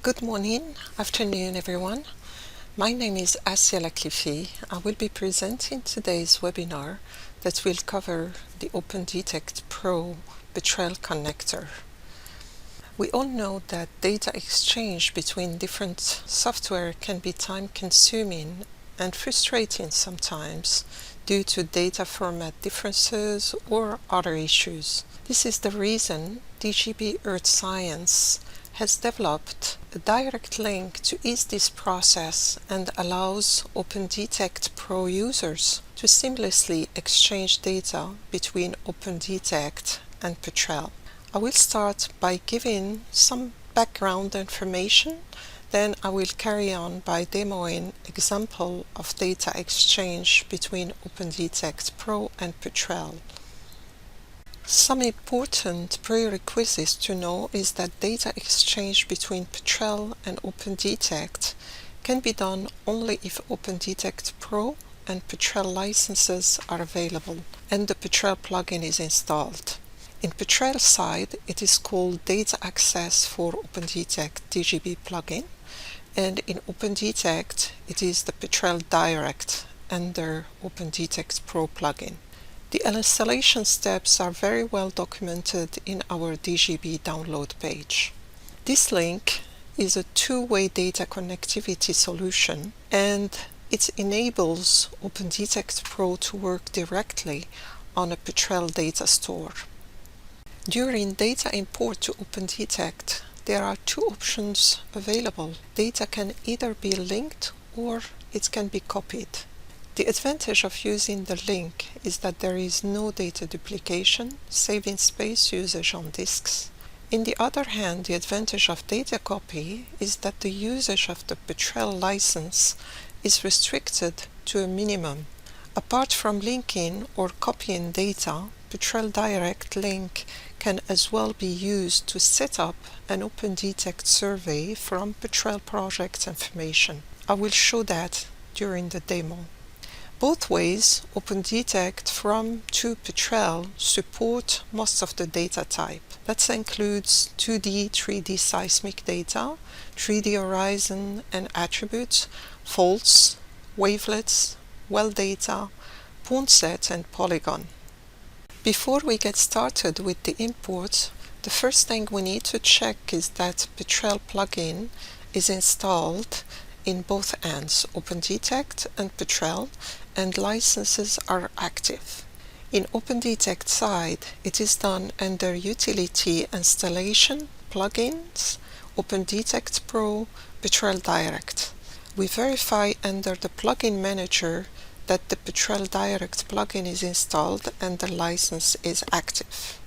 Good morning, afternoon everyone. My name is Assia Lakhlifi. I will be presenting today's webinar that will cover the OpendTect Pro Petrel Connector. We all know that data exchange between different software can be time-consuming and frustrating sometimes due to data format differences or other issues. This is the reason DGB Earth Science has developed a direct link to ease this process and allows OpendTect Pro users to seamlessly exchange data between OpendTect and Petrel. I will start by giving some background information, then I will carry on by demoing example of data exchange between OpendTect Pro and Petrel. Some important prerequisites to know is that data exchange between Petrel and OpendTect can be done only if OpendTect Pro and Petrel licenses are available and the Petrel plugin is installed. In Petrel side, it is called Data Access for OpendTect DGB plugin, and in OpendTect, it is the PetrelDirect under OpendTect Pro plugin. The installation steps are very well documented in our DGB download page. This link is a two-way data connectivity solution, and it enables OpendTect Pro to work directly on a Petrel data store. During data import to OpendTect, there are two options available. Data can either be linked or it can be copied. The advantage of using the link is that there is no data duplication, saving space usage on disks. On the other hand, the advantage of data copy is that the usage of the Petrel license is restricted to a minimum. Apart from linking or copying data, PetrelDirect link can as well be used to set up an OpendTect survey from Petrel project information. I will show that during the demo. Both ways, OpendTect from to Petrel support most of the data type. That includes 2D, 3D seismic data, 3D horizon and attributes, faults, wavelets, well data, point set and polygon. Before we get started with the import, the first thing we need to check is that Petrel plugin is installed in both ends, OpendTect and Petrel, and licenses are active. In OpendTect side, it is done under Utility Installation, Plugins, OpendTect Pro, PetrelDirect. We verify under the Plugin Manager that the PetrelDirect plugin is installed and the license is active.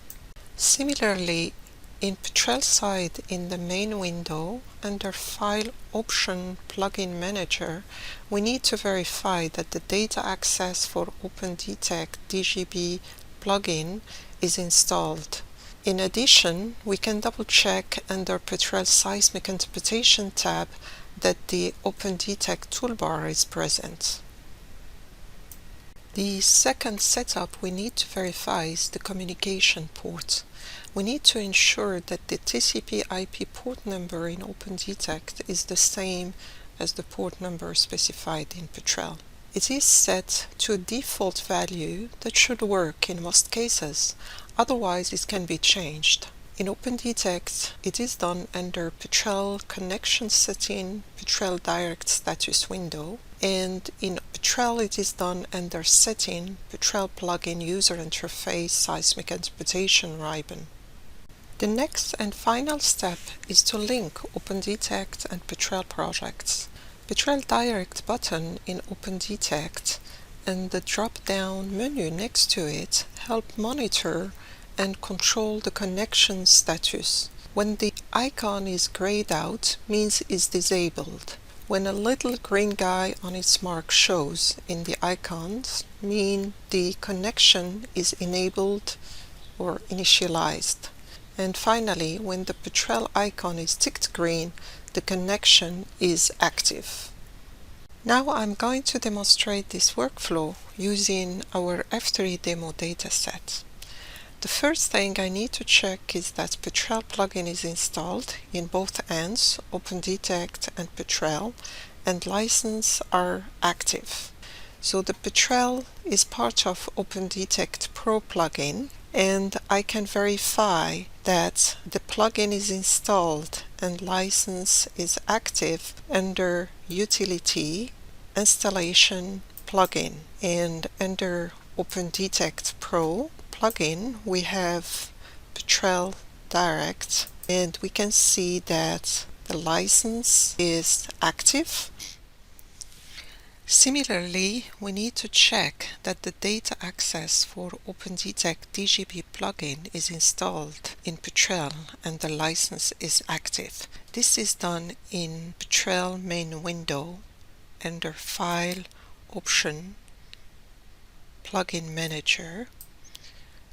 Similarly, in Petrel side in the main window, under File Option Plugin Manager, we need to verify that the data access for OpendTect DGB plugin is installed. In addition, we can double check under Petrel Seismic Interpretation tab that the OpendTect toolbar is present. The second setup we need to verify is the communication port. We need to ensure that the TCP/IP port number in OpendTect is the same as the port number specified in Petrel. It is set to a default value that should work in most cases, otherwise it can be changed. In OpendTect, it is done under Petrel Connection Setting, PetrelDirect Status window, and in Petrel it is done under Setting, Petrel Plugin User Interface Seismic Interpretation ribbon. The next and final step is to link OpendTect and Petrel projects. PetrelDirect button in OpendTect and the drop-down menu next to it help monitor and control the connection status. When the icon is grayed out, means it's disabled. When a little green guy on its mark shows in the icons, mean the connection is enabled or initialized. And finally, when the Petrel icon is ticked green, the connection is active. Now I'm going to demonstrate this workflow using our F3 demo dataset. The first thing I need to check is that Petrel plugin is installed in both ends, OpendTect and Petrel, and licenses are active. So the Petrel is part of OpendTect Pro plugin, and I can verify that the plugin is installed and license is active under Utility, Installation, Plugin. And under OpendTect Pro plugin we have PetrelDirect, and we can see that the license is active. Similarly, we need to check that the data access for OpendTect DGB plugin is installed in Petrel and the license is active. This is done in Petrel main window under File, Option, Plugin Manager.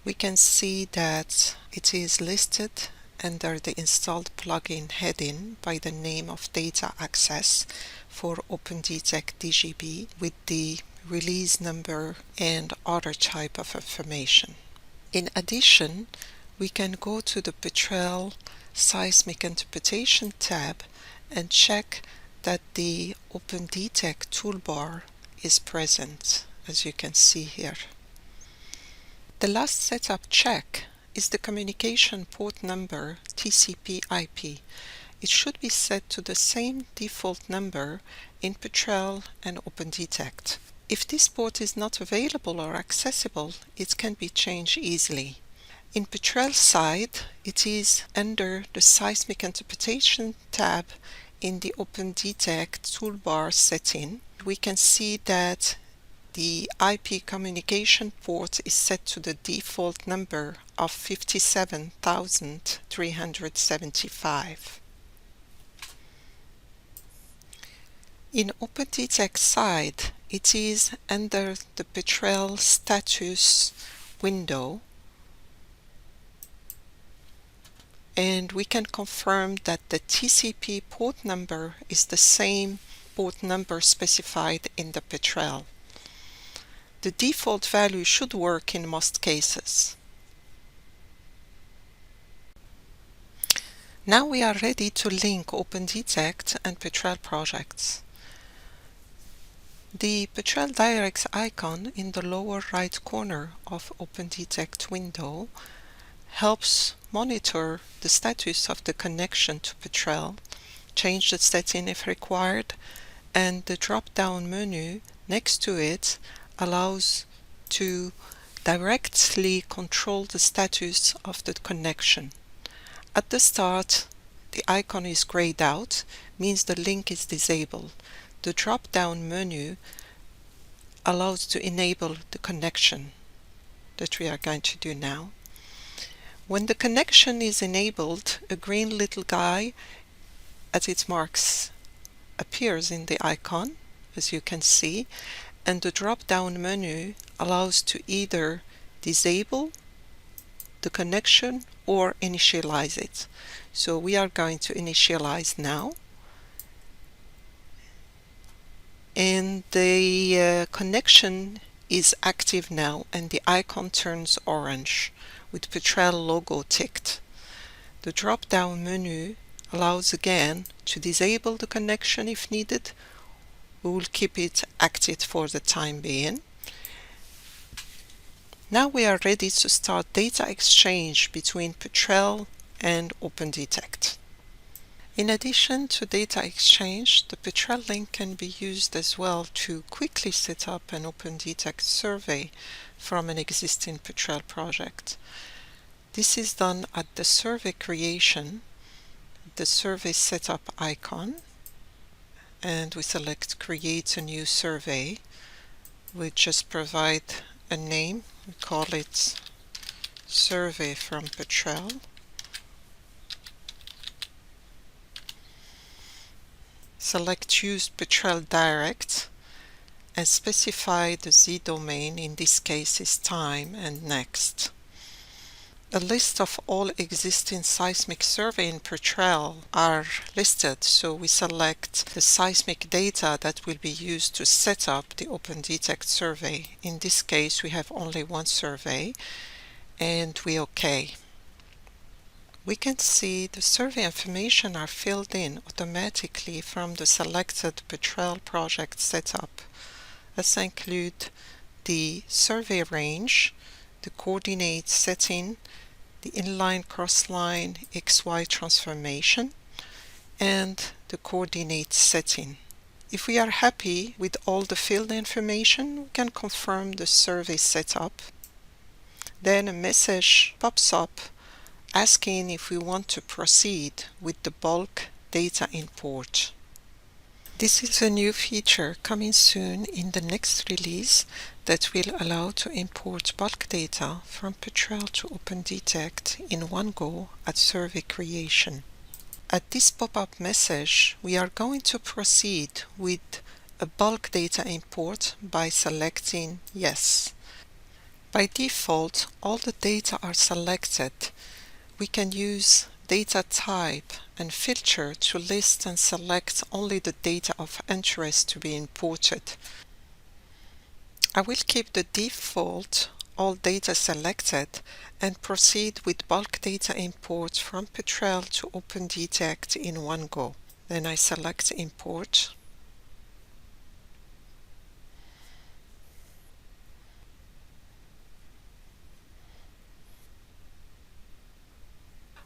We can see that it is listed under the installed plugin heading by the name of data access for OpendTect DGB with the release number and other type of information. In addition, we can go to the Petrel Seismic Interpretation tab and check that the OpendTect toolbar is present, as you can see here. The last setup check is the communication port number TCP/IP. It should be set to the same default number in Petrel and OpendTect. If this port is not available or accessible, it can be changed easily. In Petrel's side, it is under the Seismic Interpretation tab in the OpendTect toolbar setting. We can see that the IP communication port is set to the default number of 57,375. In OpendTect side, it is under the Petrel status window, and we can confirm that the TCP port number is the same port number specified in the Petrel. The default value should work in most cases. Now we are ready to link OpendTect and Petrel projects. The PetrelDirect icon in the lower right corner of OpendTect window helps monitor the status of the connection to Petrel, change the setting if required, and the drop-down menu next to it allows to directly control the status of the connection. At the start, the icon is grayed out, means the link is disabled. The drop-down menu allows to enable the connection that we are going to do now. When the connection is enabled, a green little guy as it marks appears in the icon, as you can see, and the drop-down menu allows to either disable the connection or initialize it. So we are going to initialize now, and the connection is active now, and the icon turns orange with Petrel logo ticked. The drop-down menu allows again to disable the connection if needed. We will keep it active for the time being. Now we are ready to start data exchange between Petrel and OpendTect. In addition to data exchange, the Petrel link can be used as well to quickly set up an OpendTect survey from an existing Petrel project. This is done at the survey creation, the survey setup icon, and we select create a new survey. We just provide a name, we call it survey from Petrel. Select use PetrelDirect and specify the Z domain, in this case is time, and next. A list of all existing seismic survey in Petrel are listed, so we select the seismic data that will be used to set up the OpendTect survey. In this case we have only one survey, and we OK. We can see the survey information are filled in automatically from the selected Petrel project setup. This include the survey range, the coordinate setting, the inline crossline XY transformation, and the coordinate setting. If we are happy with all the field information, we can confirm the survey setup. Then a message pops up asking if we want to proceed with the bulk data import. This is a new feature coming soon in the next release that will allow to import bulk data from Petrel to OpendTect in one go at survey creation. At this pop-up message, we are going to proceed with a bulk data import by selecting Yes. By default, all the data are selected. We can use data type and filter to list and select only the data of interest to be imported. I will keep the default all data selected and proceed with bulk data import from Petrel to OpendTect in one go. Then I select Import.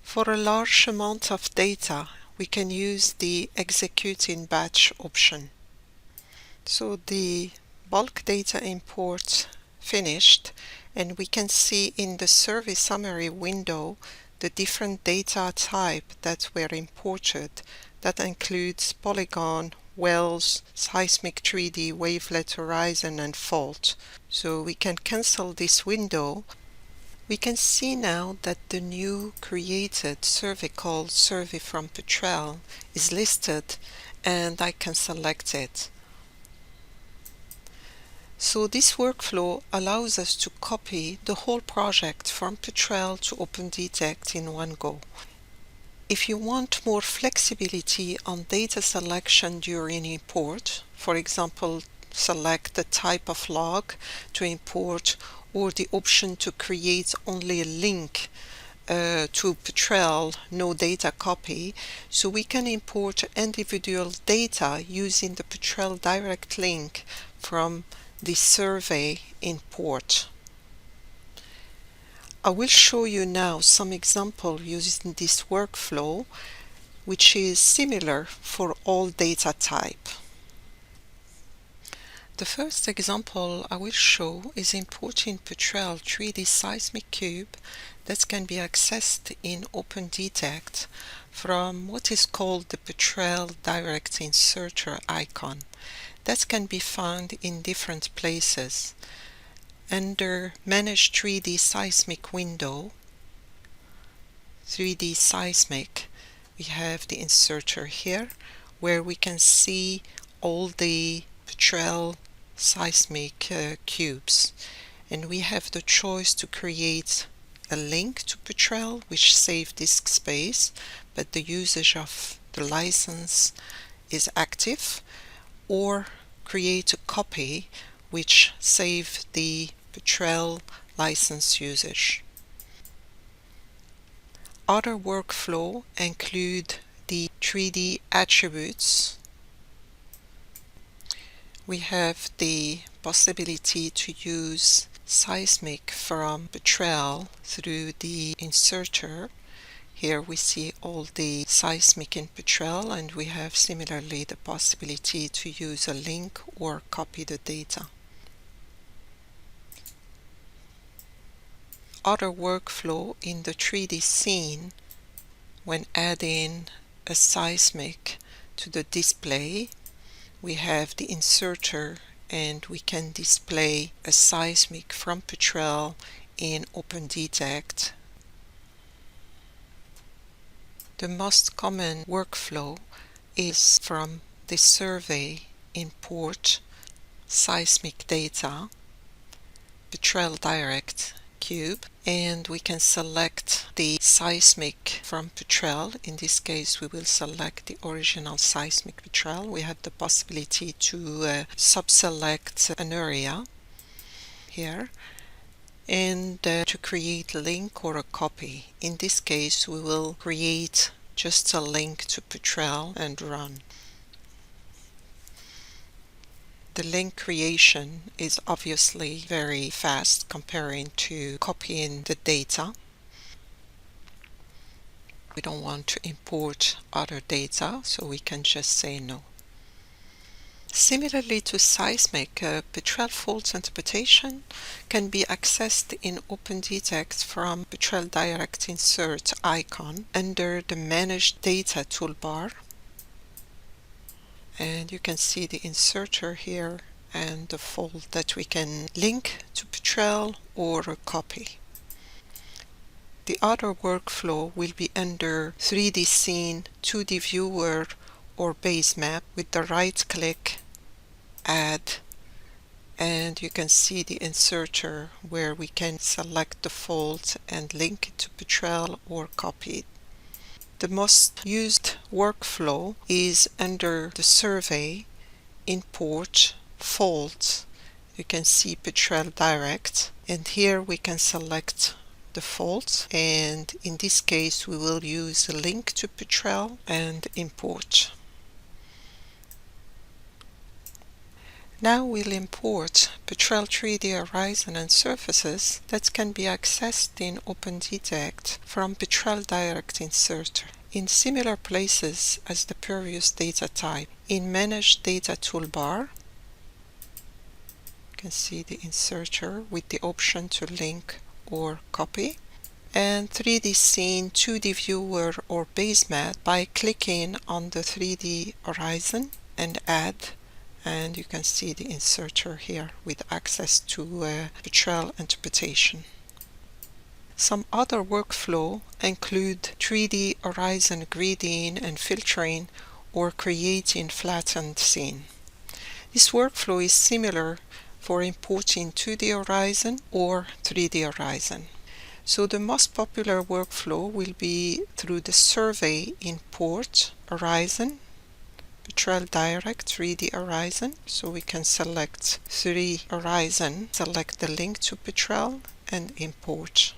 For a large amount of data, we can use the Execute in Batch option. So the bulk data import finished, and we can see in the survey summary window the different data type that were imported. That includes polygon, wells, seismic 3D, wavelet horizon, and fault. So we can cancel this window. We can see now that the new created survey called Survey from Petrel is listed, and I can select it. So this workflow allows us to copy the whole project from Petrel to OpendTect in one go. If you want more flexibility on data selection during import, for example, select the type of log to import or the option to create only a link to Petrel, no data copy, so we can import individual data using the PetrelDirect link from the survey import. I will show you now some example using this workflow, which is similar for all data type. The first example I will show is importing Petrel 3D seismic cube that can be accessed in OpendTect from what is called the PetrelDirect inserter icon. That can be found in different places. Under Manage 3D Seismic window, 3D Seismic, we have the inserter here where we can see all the Petrel seismic cubes, and we have the choice to create a link to Petrel which saves disk space but the usage of the license is active, or create a copy which save the Petrel license usage. Other workflow include the 3D attributes. We have the possibility to use seismic from Petrel through the inserter. Here we see all the seismic in Petrel, and we have similarly the possibility to use a link or copy the data. Other workflow in the 3D scene, when adding a seismic to the display, we have the inserter and we can display a seismic from Petrel in OpendTect. The most common workflow is from the survey import seismic data, PetrelDirect cube, and we can select the seismic from Petrel. In this case we will select the original seismic Petrel. We have the possibility to subselect an area here, and to create a link or a copy. In this case, we will create just a link to Petrel and run. The link creation is obviously very fast comparing to copying the data. We don't want to import other data, so we can just say no. Similarly to seismic, Petrel fault interpretation can be accessed in OpendTect from PetrelDirect insert icon under the Manage Data toolbar. And you can see the inserter here and the fault that we can link to Petrel or copy. The other workflow will be under 3D Scene, 2D Viewer or Base Map with the right click, Add, and you can see the inserter where we can select the fault and link it to Petrel or copy it. The most used workflow is under the Survey, Import, Fault. You can see PetrelDirect, and here we can select the fault, and in this case we will use a link to Petrel and import. Now we'll import Petrel 3D horizon and surfaces that can be accessed in OpendTect from PetrelDirect inserter in similar places as the previous data type. In Manage Data toolbar, you can see the inserter with the option to link or copy, and 3D Scene, 2D Viewer or Base Map by clicking on the 3D horizon and Add, and you can see the inserter here with access to Petrel interpretation. Some other workflow include 3D horizon gridding and filtering or creating flattened scene. This workflow is similar for importing 2D horizon or 3D horizon. So the most popular workflow will be through the Survey, Import, Horizon, PetrelDirect 3D horizon. So we can select 3D horizon, select the link to Petrel and import.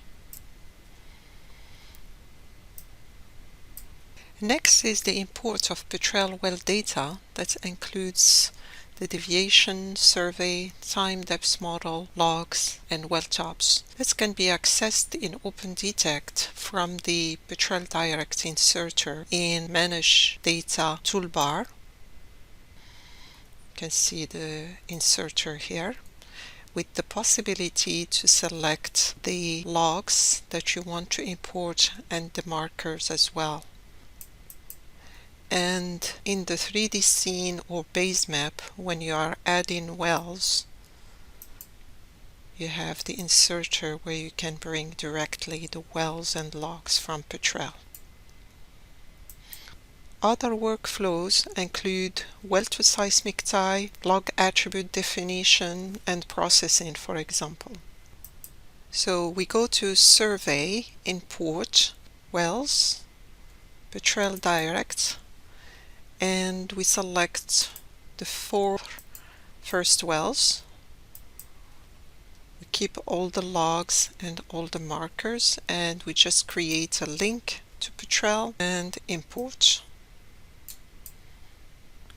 Next is the import of Petrel well data that includes the deviation, survey, time depth model, logs, and well jobs. This can be accessed in OpendTect from the PetrelDirect inserter in Manage Data toolbar. You can see the inserter here with the possibility to select the logs that you want to import and the markers as well. And in the 3D Scene or Base Map, when you are adding wells, you have the inserter where you can bring directly the wells and logs from Petrel. Other workflows include well to seismic tie, log attribute definition, and processing, for example. So we go to Survey, Import, Wells, PetrelDirect, and we select the 4 first wells. We keep all the logs and all the markers, and we just create a link to Petrel and import.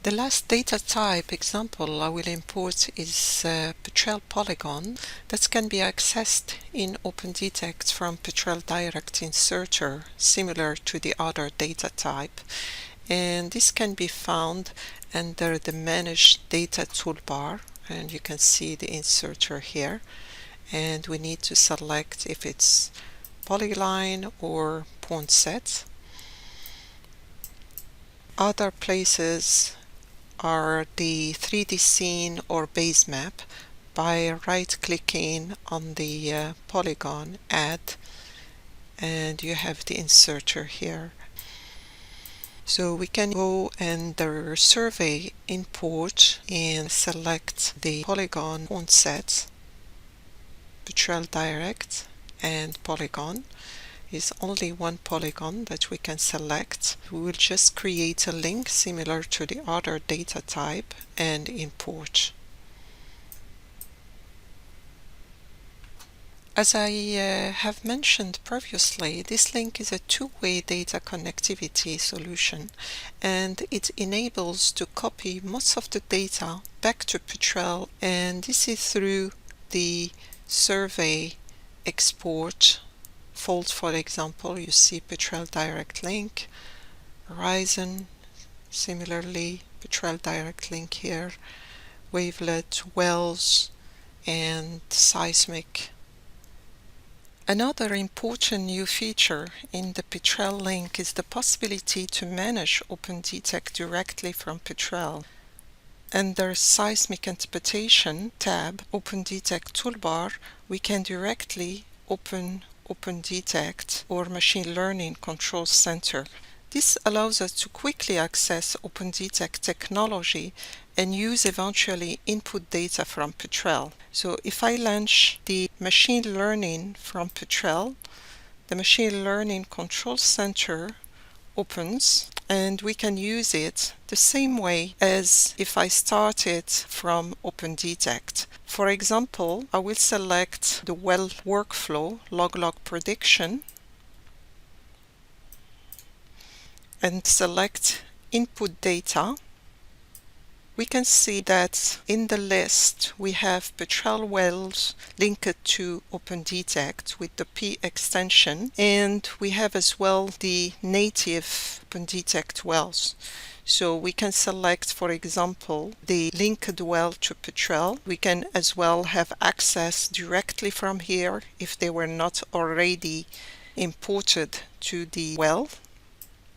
The last data type example I will import is Petrel polygon that can be accessed in OpendTect from PetrelDirect inserter, similar to the other data type. And this can be found under the Manage Data toolbar, and you can see the inserter here, and we need to select if it's polyline or point set. Other places are the 3D Scene or Base Map by right clicking on the polygon, Add, and you have the inserter here. So we can go under Survey, Import, and select the polygon point set, PetrelDirect, and polygon. Is only one polygon that we can select. We will just create a link similar to the other data type and import. As I have mentioned previously, this link is a two-way data connectivity solution, and it enables to copy most of the data back to Petrel, and this is through the survey export fold. For example, you see PetrelDirect link, Horizon, similarly PetrelDirect link here, wavelet, wells, and seismic. Another important new feature in the Petrel link is the possibility to manage OpendTect directly from Petrel. Under Seismic Interpretation tab, OpendTect Toolbar, we can directly open OpendTect or Machine Learning Control Center. This allows us to quickly access OpendTect technology and use eventually input data from Petrel. So if I launch the machine learning from Petrel, the Machine Learning Control Center opens, and we can use it the same way as if I started from OpendTect. For example, I will select the well workflow log prediction and select input data. We can see that in the list we have Petrel wells linked to OpendTect with the P extension, and we have as well the native OpendTect wells. So we can select, for example, the linked well to Petrel. We can as well have access directly from here if they were not already imported to the well.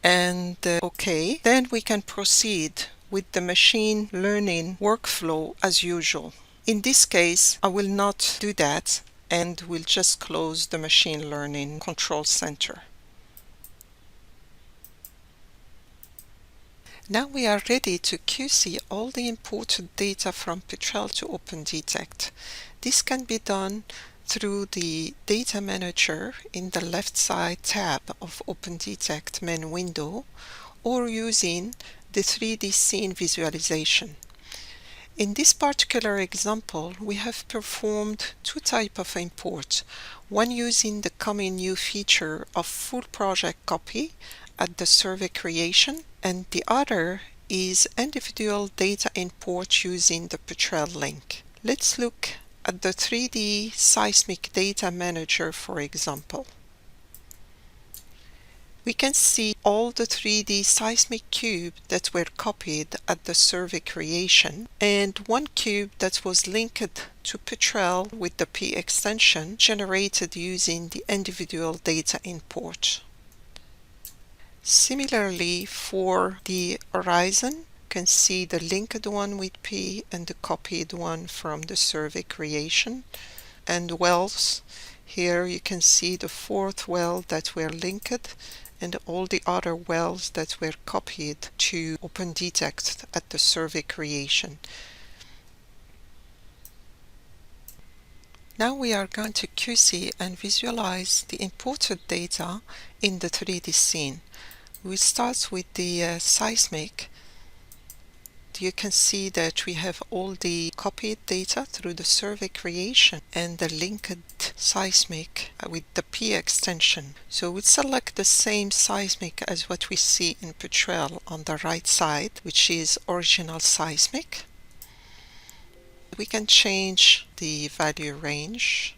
And OK, then we can proceed with the machine learning workflow as usual. In this case, I will not do that and will just close the Machine Learning Control Center. Now we are ready to QC all the imported data from Petrel to OpendTect. This can be done through the Data Manager in the left side tab of OpendTect main window, or using the 3D scene visualization. In this particular example, we have performed two types of import, one using the coming new feature of full project copy at the survey creation, and the other is individual data import using the Petrel link. Let's look at the 3D Seismic Data Manager, for example. We can see all the 3D seismic cubes that were copied at the survey creation, and one cube that was linked to Petrel with the P extension generated using the individual data import. Similarly, for the horizon, you can see the linked one with P and the copied one from the survey creation. And wells, here you can see the fourth well that were linked and all the other wells that were copied to OpendTect at the survey creation. Now we are going to QC and visualize the imported data in the 3D scene. We start with the seismic. You can see that we have all the copied data through the survey creation and the linked seismic with the P extension. So we select the same seismic as what we see in Petrel on the right side, which is original seismic. We can change the value range.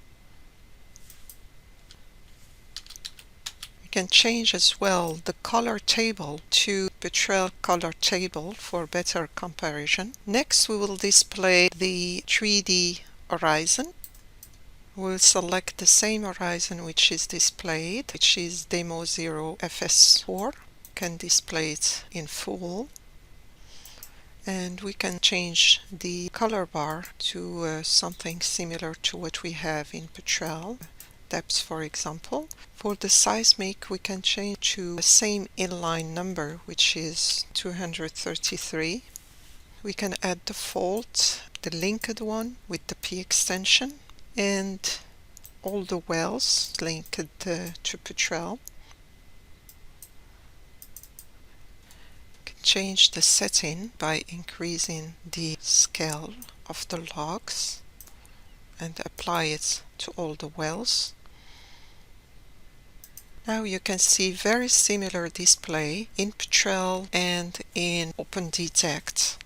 Can change as well the color table to Petrel color table for better comparison. Next, we will display the 3D horizon. We'll select the same horizon which is displayed, which is Demo 0 FS4. Can display it in full. And we can change the color bar to something similar to what we have in Petrel. Depth, for example. For the seismic, we can change to the same inline number, which is 233. We can add the fault, the linked one with the P extension, and all the wells linked to Petrel. We can change the setting by increasing the scale of the logs and apply it to all the wells. Now you can see very similar display in Petrel and in OpendTect.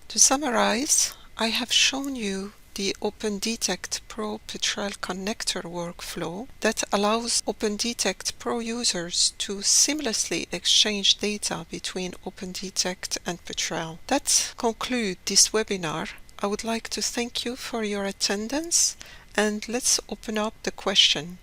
To summarize, I have shown you the OpendTect Pro Petrel Connector workflow that allows OpendTect Pro users to seamlessly exchange data between OpendTect and Petrel. That concludes this webinar. I would like to thank you for your attendance, and let's open up the question.